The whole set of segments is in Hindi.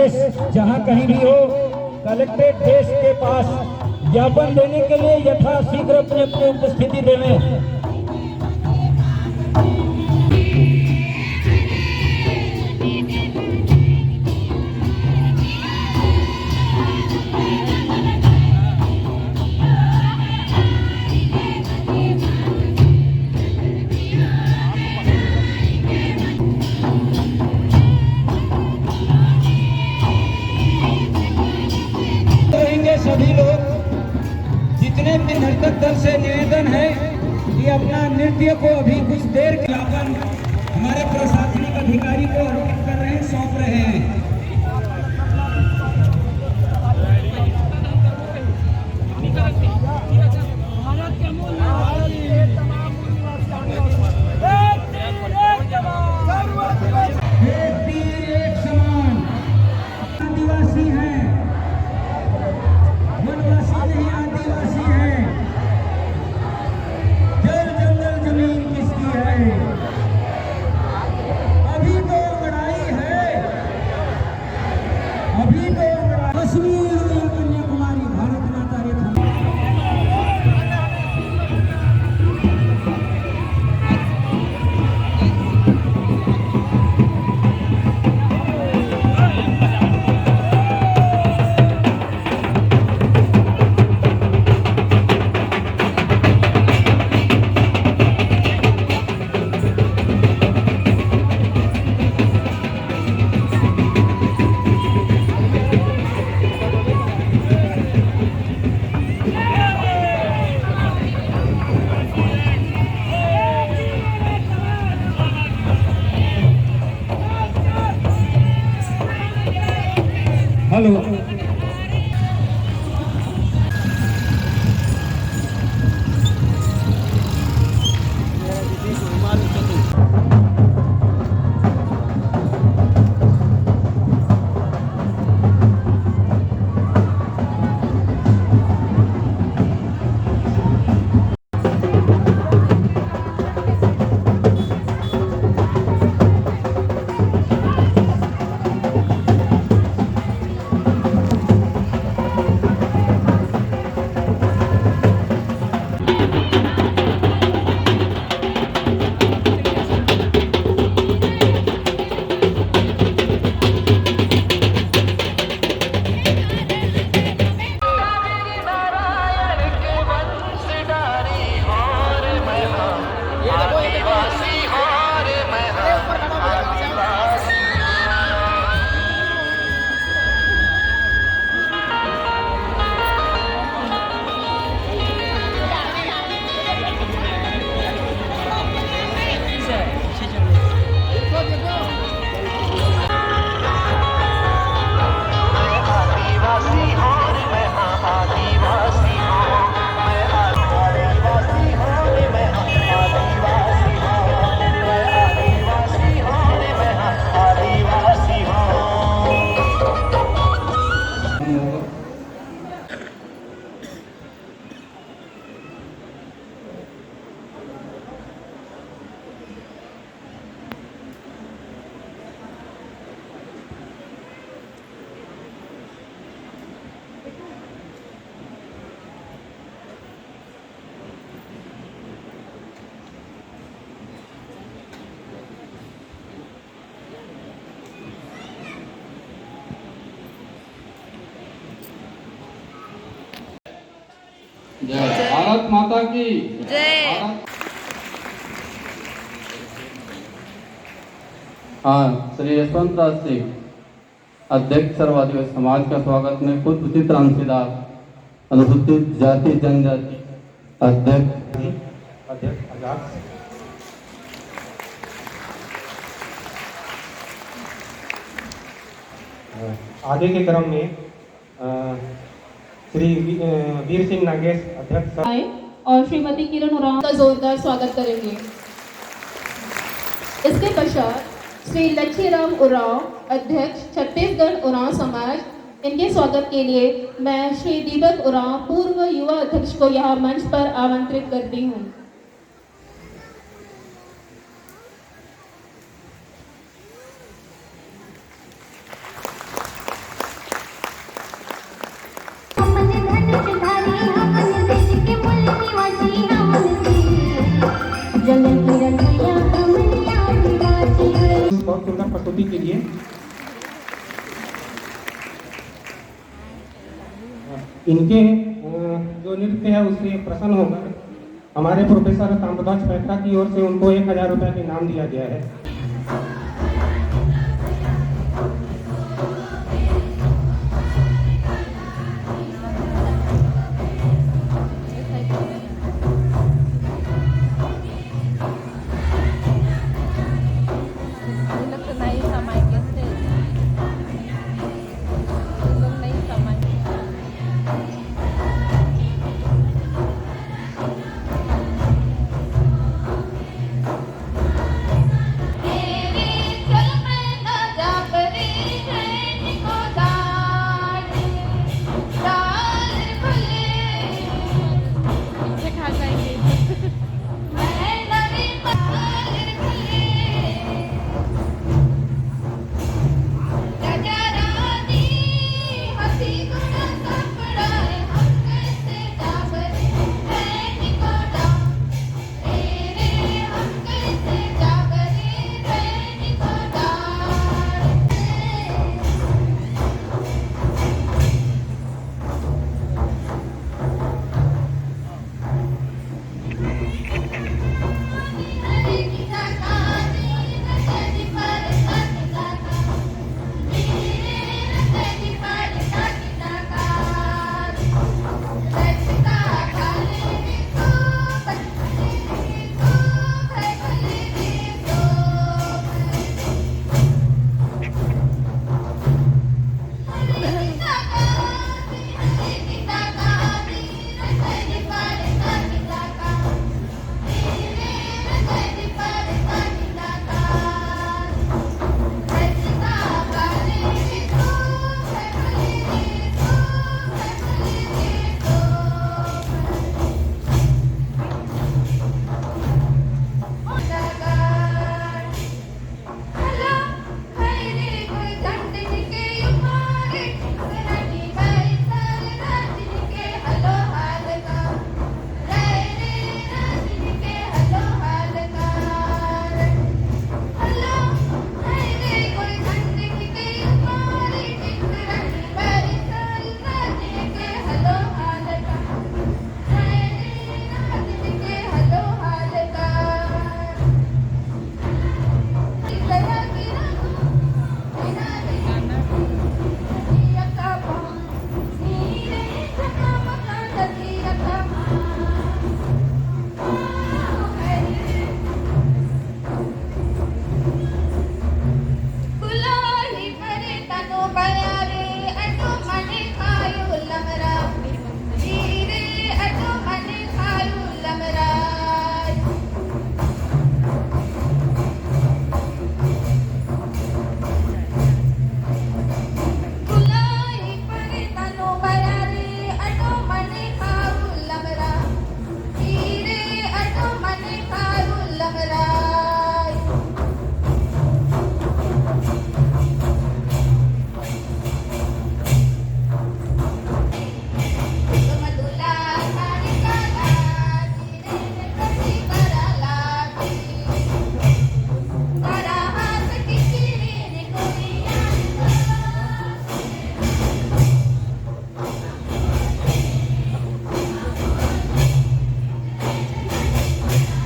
देश जहां कहीं भी हो, कलेक्ट्रेट देश के पास ज्ञापन देने के लिए यथाशीघ्र अपनी अपनी उपस्थिति देवें। सभी लोग, जितने भी नर्तक दल से निवेदन है कि अपना नृत्य को अभी कुछ देर के ज्ञापन हमारे प्रशासनिक अधिकारी को अर्पित कर रहे हैं, सौंप रहे हैं। एक समान आदिवासी हैं, वनवासी नहीं आदिवासी हैं। जल जंगल जमीन किसकी है? अभी तो लड़ाई है, अभी तो कश्मीर या कन्याकुमारी भारत माता के हेलो। जय भारत माता की जय। हाँ, श्री यशवंत राज सिंह अध्यक्ष सर्व आदिवासी समाज का स्वागत में खुद उचित रामसीदार अनुसूचित जाति जनजाति अध्यक्ष आगे के क्रम में श्री वीर सिंह नागेश अध्यक्ष और श्रीमती किरण उरांव का जोरदार स्वागत करेंगे। इसके पश्चात श्री लक्ष्मीराम उरांव अध्यक्ष छत्तीसगढ़ उरांव समाज, इनके स्वागत के लिए मैं श्री दीपक उरांव पूर्व युवा अध्यक्ष को यहाँ मंच पर आमंत्रित करती हूँ। बहुत सुंदर प्रस्तुति के लिए इनके जो नृत्य है उससे प्रसन्न होकर हमारे प्रोफेसर ताम्रध्वज पैठा की ओर से उनको 1000 रुपये के इनाम दिया गया है।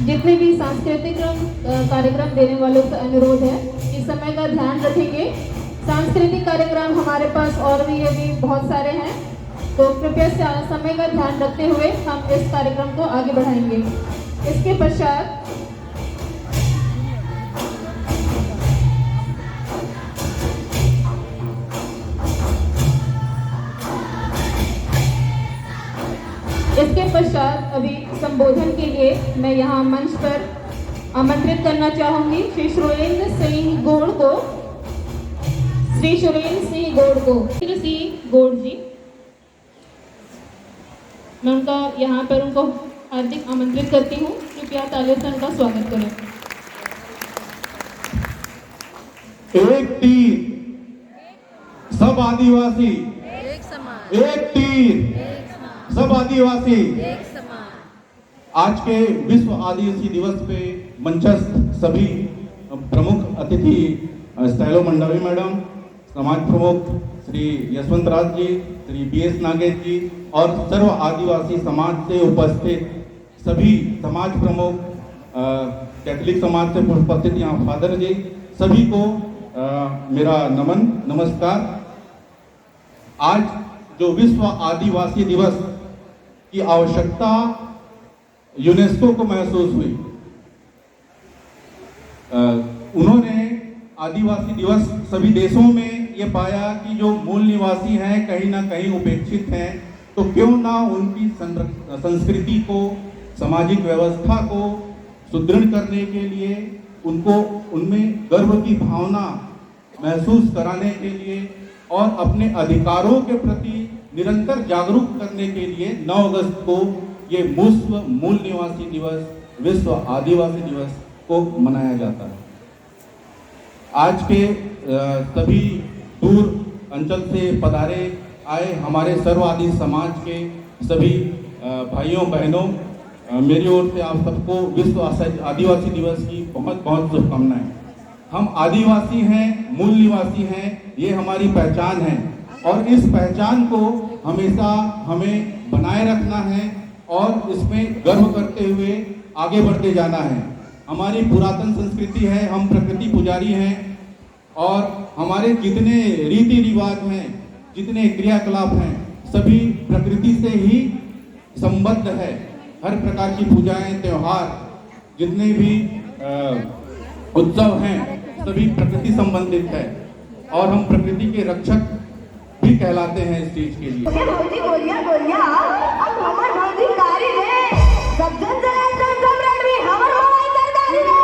जितने भी सांस्कृतिक कार्यक्रम देने वालों का अनुरोध है कि समय का ध्यान रखेंगे। सांस्कृतिक कार्यक्रम हमारे पास और भी अभी बहुत सारे हैं, तो कृपया समय का ध्यान रखते हुए हम इस कार्यक्रम को आगे बढ़ाएंगे। इसके पश्चात अभी संबोधन के लिए मैं यहाँ मंच पर आमंत्रित करना चाहूंगी श्री सुरेंद्र सिंह गौड़ को। श्री सुरेंद्र सिंह गौड़ को सिंह गौड़ जी, मैं उनका यहाँ पर उनको हार्दिक आमंत्रित करती हूँ। कृपया तालियों से उनका स्वागत करें। एक तीर सब आदिवासी, एक समान, एक तीर सब आदिवासी। एक समान। आज के विश्व आदिवासी दिवस पे मंचस्थ सभी प्रमुख अतिथि स्टाइलो मंडावी मैडम, समाज प्रमुख श्री यशवंत राज जी, श्री BS नागेश जी और सर्व आदिवासी समाज से उपस्थित सभी समाज प्रमुख, कैथोलिक समाज से उपस्थित यहाँ फादर जी, सभी को मेरा नमन नमस्कार। आज जो विश्व आदिवासी दिवस की आवश्यकता यूनेस्को को महसूस हुई, उन्होंने आदिवासी दिवस सभी देशों में ये पाया कि जो मूल निवासी हैं कहीं ना कहीं उपेक्षित हैं, तो क्यों ना उनकी संस्कृति को, सामाजिक व्यवस्था को सुदृढ़ करने के लिए, उनको उनमें गर्व की भावना महसूस कराने के लिए और अपने अधिकारों के प्रति निरंतर जागरूक करने के लिए 9 अगस्त को ये विश्व मूल निवासी दिवस, विश्व आदिवासी दिवस को मनाया जाता है। आज के सभी दूर अंचल से पधारे आए हमारे सर्वादि समाज के सभी भाइयों बहनों, मेरी ओर से आप सबको विश्व आदिवासी दिवस की बहुत बहुत शुभकामनाएं। हम आदिवासी हैं, मूल निवासी हैं, ये हमारी पहचान है और इस पहचान को हमेशा हमें बनाए रखना है और इसमें गर्व करते हुए आगे बढ़ते जाना है। हमारी पुरातन संस्कृति है, हम प्रकृति पुजारी हैं और हमारे जितने रीति रिवाज हैं, जितने क्रियाकलाप हैं, सभी प्रकृति से ही संबद्ध है। हर प्रकार की पूजाएं, त्योहार, जितने भी उत्सव हैं, सभी प्रकृति संबंधित है और हम प्रकृति के रक्षक भी कहलाते हैं इस चीज के लिए। बोलिया बोलिया अब हमर भौजी कारी रे सब जन जन सम्राट भी हमर मोबाइल सरकारी रे।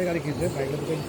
गाड़ी खींच रहे बाइक तो कहीं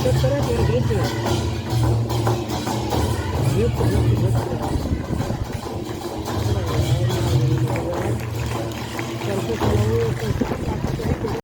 चेक करा फिर देख करके चलाओ